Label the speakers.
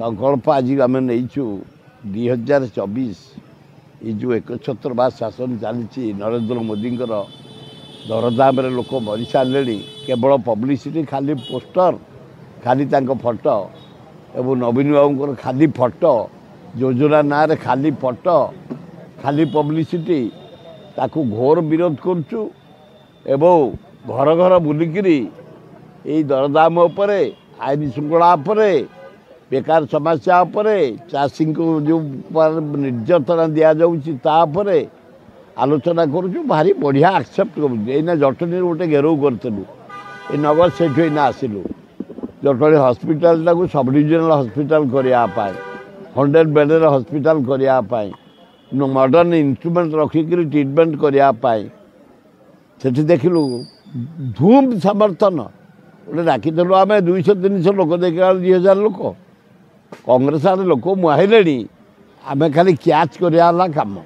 Speaker 1: संकल्प आज आम नहीं 2024 ये जो 71 बार शासन चली नरेंद्र मोदी दरदाम लोक मरी सारे केवल पब्लिसिटी खाली पोस्टर खाली फोटो एवं नवीन बाबू खाली फोटो योजना ना रे खाली फोटो खाली पब्लिसिटी ताकू घोर विरोध करुचु एवं घर घर बुलिकी यही दरदाम उपरे आईन श्रृंखला उपरे बेकार समस्या उपरे चाषी को जो निर्यातना दि जाऊँगी आलोचना करुचु भारी बढ़िया एक्सेप्ट करूँ जटनी गोटे घेराव करूँ ये नगर से आसिलु जटनी हस्पिटाल को सब डिविजनल हस्पिटाल करने 100 बेडर हस्पिटाल करने मॉडर्न इंस्ट्रूमेंट रखिक ट्रिटमेंट करने से देखिलु धूम समर्थन गोटे डाकिदेलु आम 200-300 लोक देखा 2000 लोक कांग्रेस आड़े लोक मुहाइले आम खाली क्याच कर काम।